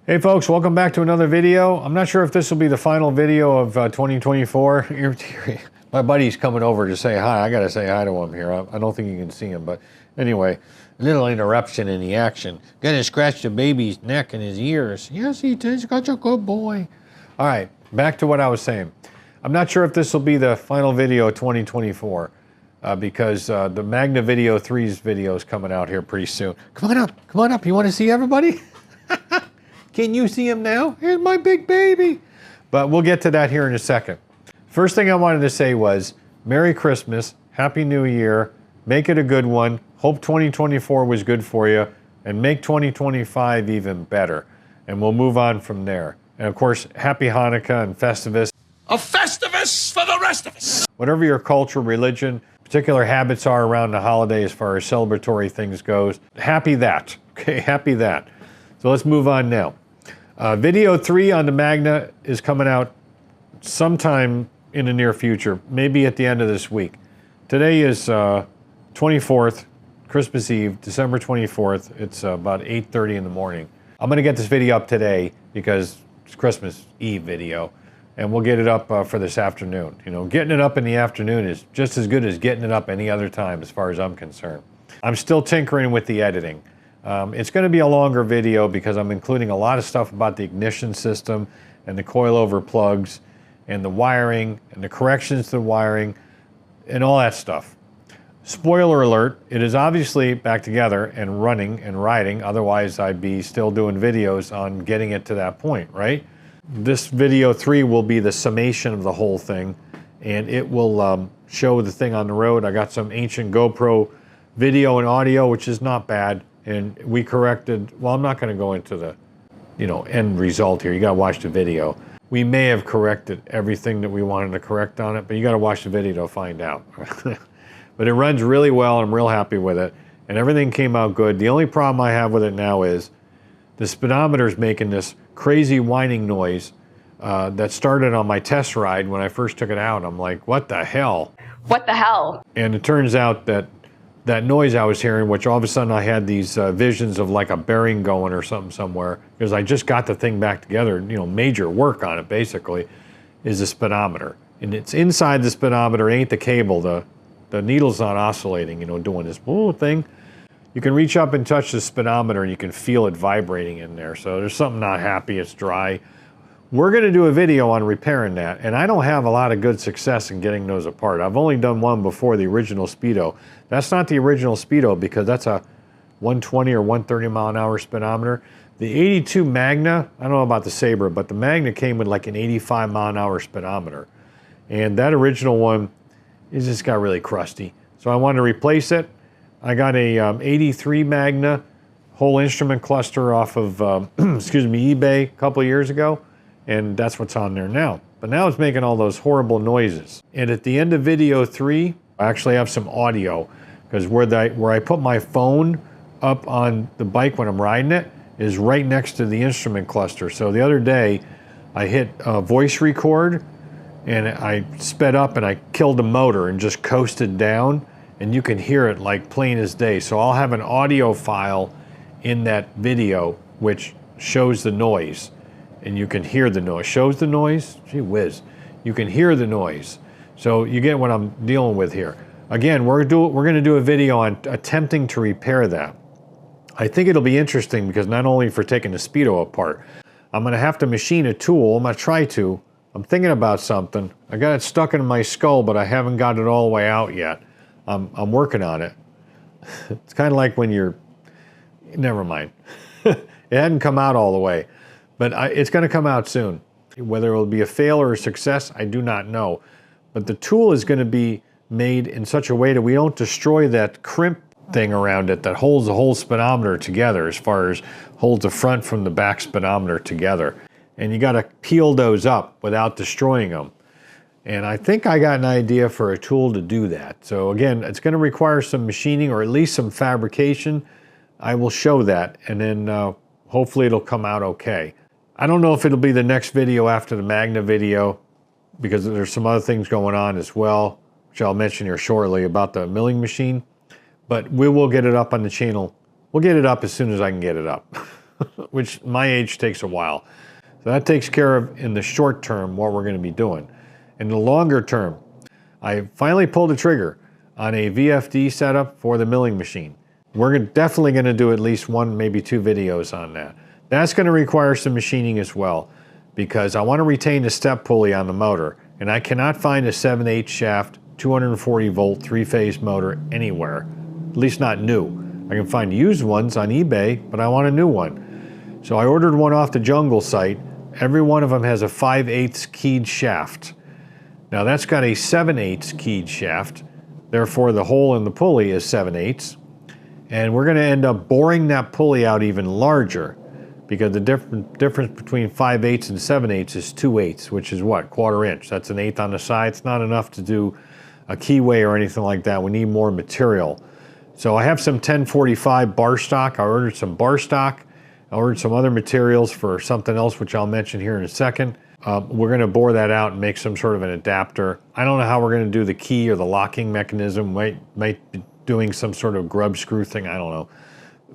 Hey folks, welcome back to another video. I'm not sure if this will be the final video of 2024. My buddy's coming over to say hi. I gotta say hi to him here. I don't think you can see him, but anyway, a little interruption in the action. Gonna scratch the baby's neck and his ears. Yes, he did. He's such a good boy. All right, back to what I was saying. I'm not sure if this will be the final video of 2024 because the Magna Video 3's video is coming out here pretty soon. Come on up. You want to see everybody? Can you see him now? Here's my big baby. But we'll get to that here in a second. First thing I wanted to say was Merry Christmas, Happy New Year, make it a good one. Hope 2024 was good for you, and make 2025 even better. And we'll move on from there. And of course, Happy Hanukkah and Festivus. A Festivus for the rest of us. Whatever your culture, religion, particular habits are around the holiday as far as celebratory things goes, happy that. Okay, happy that. So let's move on now. Video 3 on the Magna is coming out sometime in the near future, maybe at the end of this week. Today is 24th, Christmas Eve, December 24th. It's about 8:30 in the morning. I'm going to get this video up today because it's Christmas Eve video, and we'll get it up for this afternoon. You know, getting it up in the afternoon is just as good as getting it up any other time as far as I'm concerned. I'm still tinkering with the editing. It's going to be a longer video because I'm including a lot of stuff about the ignition system and the coilover plugs and the wiring and the corrections to the wiring and all that stuff. Spoiler alert, it is obviously back together and running and riding, otherwise I'd be still doing videos on getting it to that point, right? This video 3 will be the summation of the whole thing, and it will show the thing on the road. I got some ancient GoPro video and audio, which is not bad. And we corrected, well, I'm not going to go into the, end result here. You got to watch the video. We may have corrected everything that we wanted to correct on it, but you got to watch the video to find out. But it runs really well. I'm real happy with it. And everything came out good. The only problem I have with it now is the speedometer is making this crazy whining noise that started on my test ride when I first took it out. I'm like, what the hell? What the hell? And it turns out that noise I was hearing, which all of a sudden I had these visions of like a bearing going or something somewhere, because I just got the thing back together, major work on it basically, is the speedometer. And it's inside the speedometer, ain't the cable, the needle's not oscillating, doing this thing. You can reach up and touch the speedometer and you can feel it vibrating in there. So there's something not happy, it's dry. We're going to do a video on repairing that, and I don't have a lot of good success in getting those apart. I've only done one before, the original Speedo. That's not the original Speedo because that's a 120 or 130 mile an hour speedometer. The 82 Magna, I don't know about the Sabre, but the Magna came with like an 85 mile an hour speedometer. And that original one, it just got really crusty. So I wanted to replace it. I got a 83 Magna whole instrument cluster off of, eBay a couple of years ago. And that's what's on there now. But now it's making all those horrible noises. And at the end of video 3, I actually have some audio, because where I put my phone up on the bike when I'm riding it is right next to the instrument cluster. So the other day I hit voice record and I sped up and I killed the motor and just coasted down, and you can hear it like plain as day. So I'll have an audio file in that video which shows the noise. And you can hear the noise. Shows the noise? Gee whiz. You can hear the noise. So you get what I'm dealing with here. Again, we're going to do a video on attempting to repair that. I think it'll be interesting because not only for taking the Speedo apart, I'm going to have to machine a tool. I'm going to try to. I'm thinking about something. I got it stuck in my skull, but I haven't got it all the way out yet. I'm working on it. It's kind of like when you're... Never mind. It hadn't come out all the way. But it's going to come out soon. Whether it will be a fail or a success, I do not know. But the tool is going to be made in such a way that we don't destroy that crimp thing around it that holds the whole speedometer together, as far as holds the front from the back speedometer together. And you got to peel those up without destroying them. And I think I got an idea for a tool to do that. So again, it's going to require some machining or at least some fabrication. I will show that, and then hopefully it'll come out okay. I don't know if it'll be the next video after the Magna video, because there's some other things going on as well, which I'll mention here shortly about the milling machine. But we will get it up on the channel. We'll get it up as soon as I can get it up. which my age takes a while. So that takes care of, in the short term, what we're going to be doing. In the longer term, I finally pulled the trigger on a VFD setup for the milling machine. We're definitely going to do at least one, maybe two videos on that. That's going to require some machining as well, because I want to retain the step pulley on the motor, and I cannot find a 7/8 shaft, 240 volt, three-phase motor anywhere, at least not new. I can find used ones on eBay, but I want a new one. So I ordered one off the Jungle site. Every one of them has a 5/8 keyed shaft. Now that's got a 7/8 keyed shaft, therefore the hole in the pulley is 7/8. And we're going to end up boring that pulley out even larger, because the difference between 5/8 and 7/8 is 2/8, which is what, 1/4 inch. That's an eighth on the side. It's not enough to do a keyway or anything like that. We need more material. So I have some 1045 bar stock. I ordered some bar stock. I ordered some other materials for something else, which I'll mention here in a second. We're going to bore that out and make some sort of an adapter. I don't know how we're going to do the key or the locking mechanism. Might be doing some sort of grub screw thing. I don't know.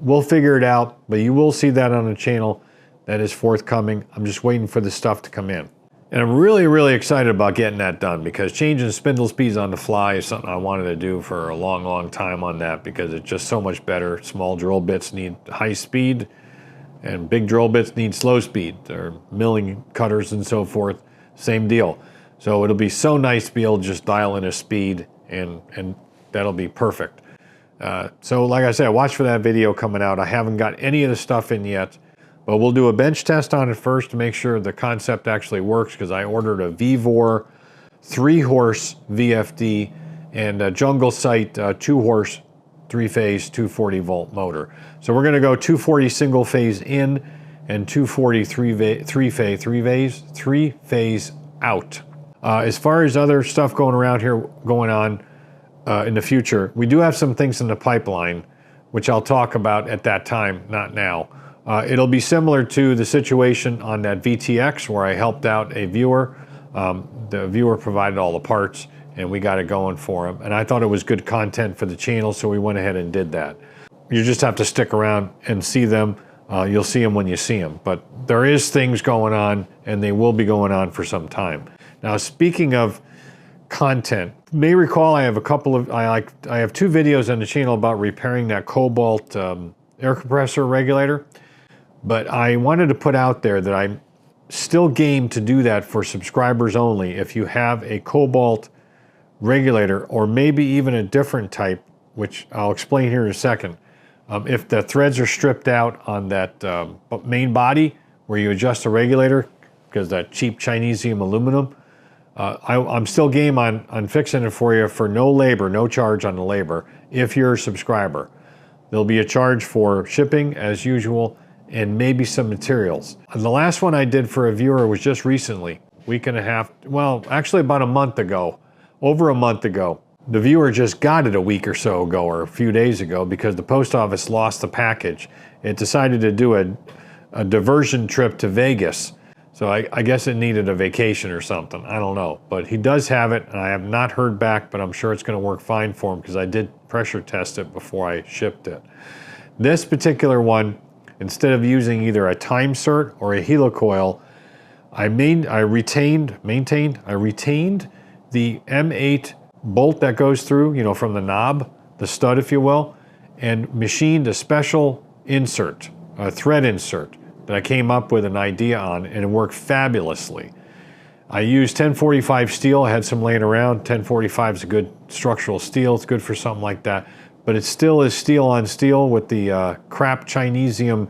We'll figure it out, but you will see that on the channel. That is forthcoming. I'm just waiting for the stuff to come in. And I'm really, really excited about getting that done, because changing spindle speeds on the fly is something I wanted to do for a long, long time on that, because it's just so much better. Small drill bits need high speed, and big drill bits need slow speed, or milling cutters and so forth, same deal. So it'll be so nice to be able to just dial in a speed, and that'll be perfect. So like I said, watch for that video coming out. I haven't got any of the stuff in yet, but we'll do a bench test on it first to make sure the concept actually works, because I ordered a Vevor 3-horse VFD and a Jungle Site 2-horse 3-phase 240 volt motor. So we're going to go 240 single phase in and 240 three-phase out. As far as other stuff going on in the future, we do have some things in the pipeline, which I'll talk about at that time, not now. It'll be similar to the situation on that VTX where I helped out a viewer. The viewer provided all the parts, and we got it going for him. And I thought it was good content for the channel, so we went ahead and did that. You just have to stick around and see them. You'll see them when you see them. But there is things going on, and they will be going on for some time. Now, speaking of content, you may recall I have I have two videos on the channel about repairing that Cobalt air compressor regulator. But I wanted to put out there that I'm still game to do that for subscribers only. If you have a Cobalt regulator, or maybe even a different type, which I'll explain here in a second. If the threads are stripped out on that main body where you adjust the regulator, because that cheap Chinesium aluminum, I'm still game on fixing it for you for no labor, no charge on the labor, if you're a subscriber. There'll be a charge for shipping as usual, and maybe some materials. The last one I did for a viewer was just recently, week and a half, well, actually about a month ago, over a month ago. The viewer just got it a week or so ago, or a few days ago, because the post office lost the package. It decided to do a diversion trip to Vegas. So I guess it needed a vacation or something, I don't know. But he does have it, and I have not heard back, but I'm sure it's gonna work fine for him, because I did pressure test it before I shipped it. This particular one, instead of using either a time cert or a helicoil, I retained the M8 bolt that goes through, you know, from the knob, the stud, if you will, and machined a special insert, a thread insert that I came up with an idea on, and it worked fabulously. I used 1045 steel. I had some laying around. 1045 is a good structural steel. It's good for something like that. But it still is steel on steel with the crap Chinesium,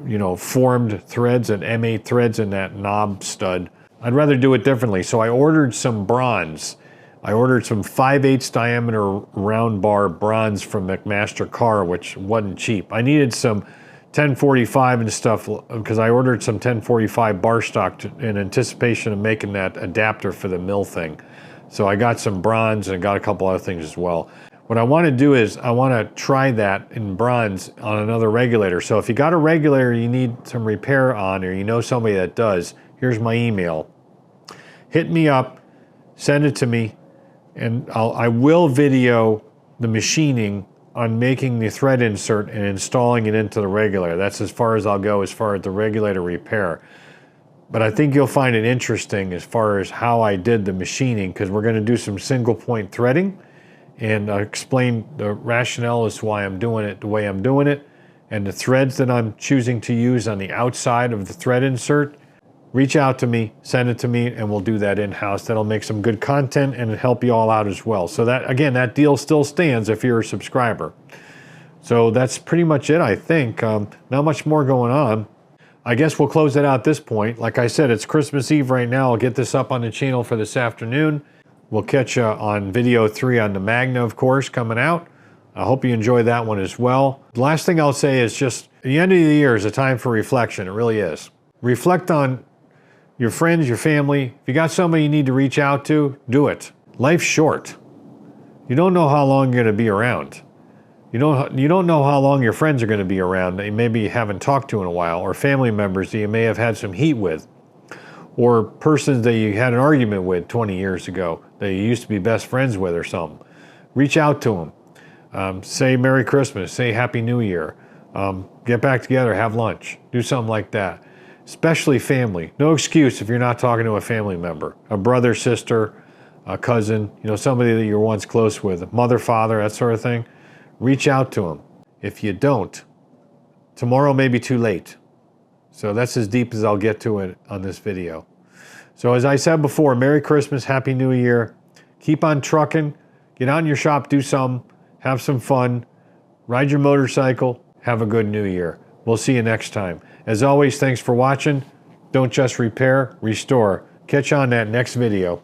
you know, formed threads and M8 threads in that knob stud. I'd rather do it differently. So I ordered some bronze. I ordered some 5/8 diameter round bar bronze from McMaster Carr, which wasn't cheap. I needed some 1045 and stuff, because I ordered some 1045 bar stock in anticipation of making that adapter for the mill thing. So I got some bronze, and I got a couple other things as well. What I want to do is I want to try that in bronze on another regulator. So if you got a regulator you need some repair on, or you know somebody that does, here's my email. Hit me up, send it to me, and I will video the machining on making the thread insert and installing it into the regulator. That's as far as I'll go as far as the regulator repair. But I think you'll find it interesting as far as how I did the machining, because we're going to do some single point threading, and I'll explain the rationale as to why I'm doing it the way I'm doing it, and the threads that I'm choosing to use on the outside of the thread insert. Reach out to me, send it to me, and we'll do that in-house. That'll make some good content and help you all out as well. So that, again, that deal still stands if you're a subscriber. So that's pretty much it, I think. Not much more going on. I guess we'll close it out at this point. Like I said, it's Christmas Eve right now. I'll get this up on the channel for this afternoon. We'll catch you on video 3 on the Magna, of course, coming out. I hope you enjoy that one as well. The last thing I'll say is just, the end of the year is a time for reflection. It really is. Reflect on your friends, your family. If you got somebody you need to reach out to, do it. Life's short. You don't know how long you're going to be around. You don't know how long your friends are going to be around that you maybe haven't talked to in a while, or family members that you may have had some heat with, or persons that you had an argument with 20 years ago that you used to be best friends with or something. Reach out to them. Say Merry Christmas. Say Happy New Year. Get back together. Have lunch. Do something like that. Especially family. No excuse if you're not talking to a family member. A brother, sister, a cousin, somebody that you're once close with. Mother, father, that sort of thing. Reach out to them. If you don't, tomorrow may be too late. So that's as deep as I'll get to it on this video. So as I said before, Merry Christmas, Happy New Year. Keep on trucking. Get out in your shop, do some. Have some fun. Ride your motorcycle. Have a good New Year. We'll see you next time. As always, thanks for watching. Don't just repair, restore. Catch you on that next video.